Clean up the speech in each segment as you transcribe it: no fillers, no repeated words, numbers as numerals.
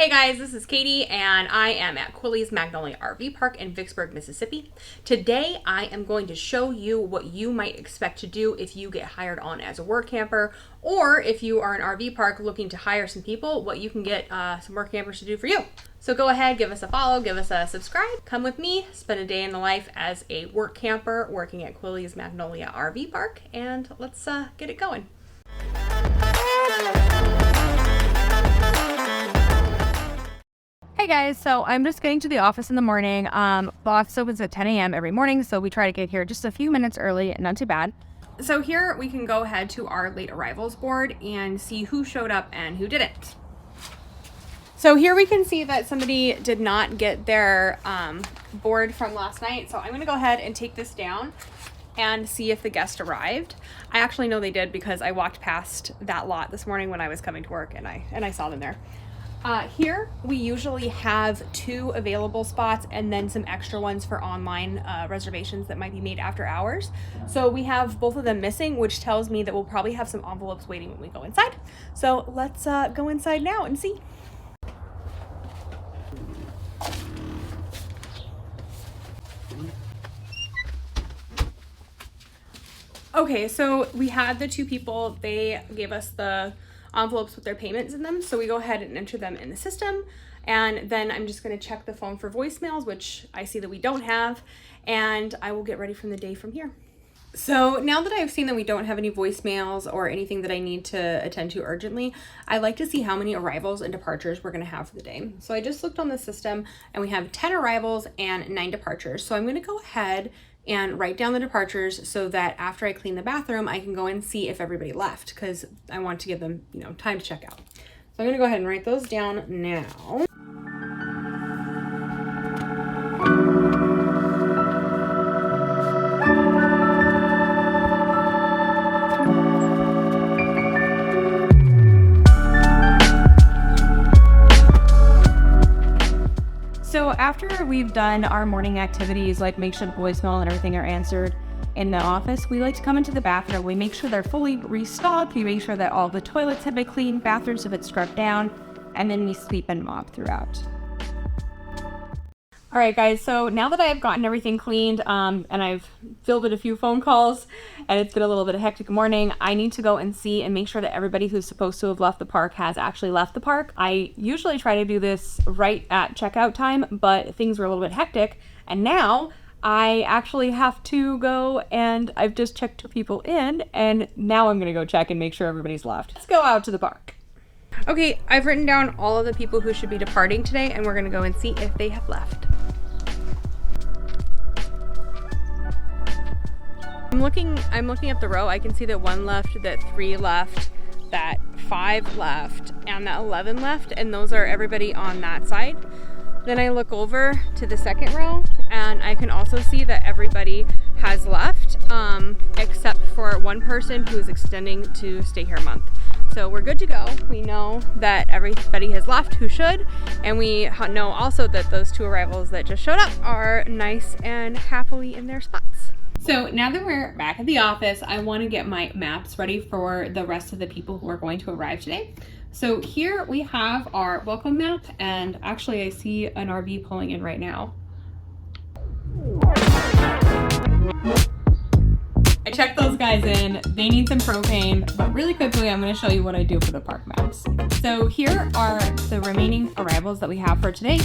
Hey guys, this is Katie and I am at Quilly's Magnolia RV Park in Vicksburg, Mississippi. Today I am going to show you what you might expect to do if you get hired on as a work camper, or if you are an RV park looking to hire some people, what you can get some work campers to do for you. So go ahead, give us a follow, give us a subscribe, come with me, spend a day in the life as a work camper working at Quilly's Magnolia RV Park, and let's get it going. Hey guys, so I'm just getting to the office in the morning. The office opens at 10 a.m. every morning, so we try to get here just a few minutes early, not too bad. So here we can go ahead to our late arrivals board and see who showed up and who didn't. So here we can see that somebody did not get their board from last night, so I'm going to go ahead and take this down and see if the guest arrived. I actually know they did because I walked past that lot this morning when I was coming to work and I saw them there. Here we usually have 2 available spots and then some extra ones for online reservations that might be made after hours. So we have both of them missing, which tells me that we'll probably have some envelopes waiting when we go inside. So let's go inside now and see. Okay, so we had the 2 people, they gave us the envelopes with their payments in them, so we go ahead and enter them in the system, and then I'm just going to check the phone for voicemails, which I see that we don't have, and I will get ready from the day from here. So now that I've seen that we don't have any voicemails or anything that I need to attend to urgently, I like to see how many arrivals and departures we're going to have for the day. So I just looked on the system and we have 10 arrivals and 9 departures. So I'm going to go ahead and write down the departures so that after I clean the bathroom, I can go and see if everybody left, because I want to give them, time to check out. So I'm going to go ahead and write those down now. So after we've done our morning activities, like make sure the voicemail and everything are answered in the office, we like to come into the bathroom. We make sure they're fully restocked. We make sure that all the toilets have been cleaned, bathrooms have been scrubbed down, and then we sweep and mop throughout. All right, guys, so now that I've gotten everything cleaned and I've fielded a few phone calls and it's been a little bit of a hectic morning, I need to go and see and make sure that everybody who's supposed to have left the park has actually left the park. I usually try to do this right at checkout time, but things were a little bit hectic, and now I actually have to go, and I've just checked 2 people in, and now I'm gonna go check and make sure everybody's left. Let's go out to the park. Okay, I've written down all of the people who should be departing today, and we're gonna go and see if they have left. I'm looking at the row. I can see that 1 left, that 3 left, that 5 left, and that 11 left, and those are everybody on that side. Then I look over to the second row, and I can also see that everybody has left, except for 1 person who is extending to stay here a month. So we're good to go. We know that everybody has left who should, and we know also that those 2 arrivals that just showed up are nice and happily in their spots. So now that we're back at the office, I want to get my maps ready for the rest of the people who are going to arrive today. So here we have our welcome map, and actually I see an RV pulling in right now. I checked those guys in. They need some propane, but really quickly I'm going to show you what I do for the park maps. So here are the remaining arrivals that we have for today.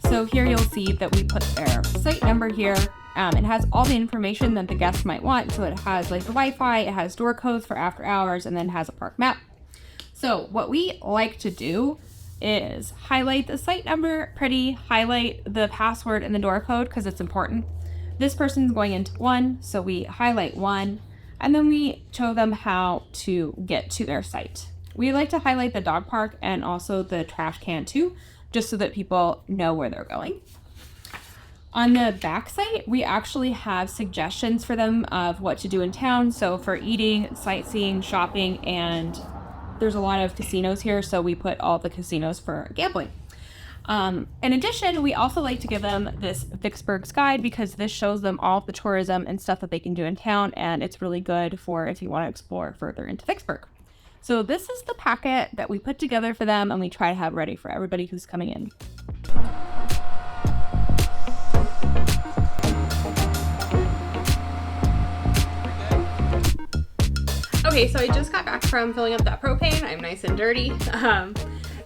So here you'll see that we put their site number here. It has all the information that the guests might want. So it has like the Wi-Fi, it has door codes for after hours, and then has a park map. So what we like to do is highlight the site number pretty, highlight the password and the door code because it's important. This person's going into 1, so we highlight 1, and then we show them how to get to their site. We like to highlight the dog park and also the trash can too, just so that people know where they're going. On the back site, we actually have suggestions for them of what to do in town. So for eating, sightseeing, shopping, and there's a lot of casinos here, so we put all the casinos for gambling. In addition, we also like to give them this Vicksburg guide because this shows them all of the tourism and stuff that they can do in town, and it's really good for if you want to explore further into Vicksburg. So this is the packet that we put together for them and we try to have ready for everybody who's coming in. Okay, so I just got back from filling up that propane. I'm nice and dirty.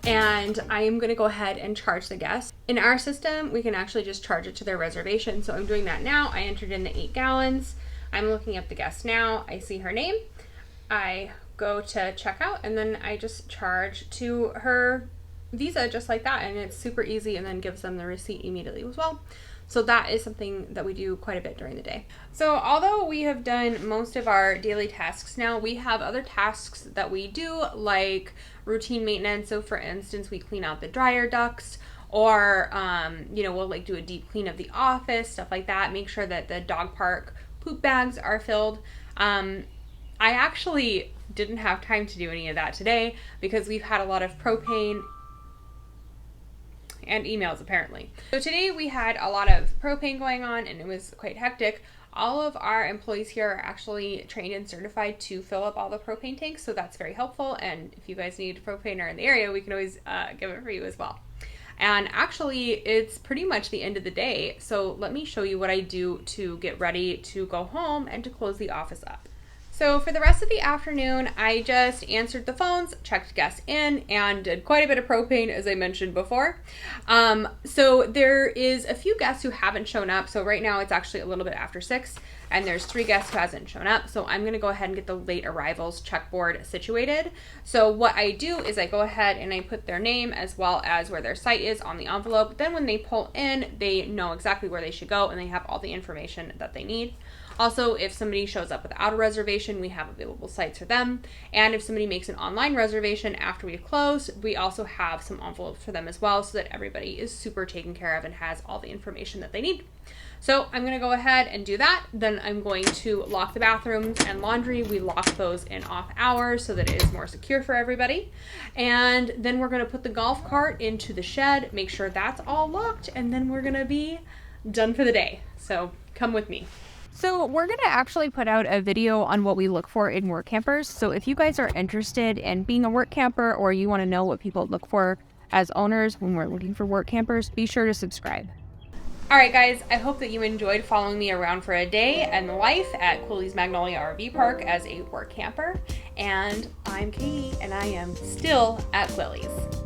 And I am gonna go ahead and charge the guests. In our system, we can actually just charge it to their reservation. So I'm doing that now. I entered in the 8 gallons. I'm looking up the guest now. I see her name. I go to checkout and then I just charge to her Visa just like that. And it's super easy, and then gives them the receipt immediately as well. So that is something that we do quite a bit during the day. So although we have done most of our daily tasks now, we have other tasks that we do, like routine maintenance. So for instance, we clean out the dryer ducts, or we'll like do a deep clean of the office, stuff like that. Make sure that the dog park poop bags are filled. I actually didn't have time to do any of that today because we've had a lot of propane and emails apparently. So today we had a lot of propane going on and it was quite hectic. All of our employees here are actually trained and certified to fill up all the propane tanks, so that's very helpful. And if you guys need propane or in the area, we can always give it for you as well. And actually it's pretty much the end of the day, so let me show you what I do to get ready to go home and to close the office up. So for the rest of the afternoon, I just answered the phones, checked guests in, and did quite a bit of propane, as I mentioned before. So there is a few guests who haven't shown up. So right now it's actually a little bit after 6, and there's 3 guests who hasn't shown up. So I'm gonna go ahead and get the late arrivals checkboard situated. So what I do is I go ahead and I put their name as well as where their site is on the envelope. Then when they pull in, they know exactly where they should go and they have all the information that they need. Also, if somebody shows up without a reservation, we have available sites for them. And if somebody makes an online reservation after we've closed, we also have some envelopes for them as well, so that everybody is super taken care of and has all the information that they need. So I'm gonna go ahead and do that. Then I'm going to lock the bathrooms and laundry. We lock those in off hours so that it is more secure for everybody. And then we're gonna put the golf cart into the shed, make sure that's all locked, and then we're gonna be done for the day. So come with me. So we're going to actually put out a video on what we look for in work campers. So if you guys are interested in being a work camper, or you want to know what people look for as owners when we're looking for work campers, be sure to subscribe. All right, guys, I hope that you enjoyed following me around for a day and life at Quilly's Magnolia RV Park as a work camper. And I'm Katie, and I am still at Quilly's.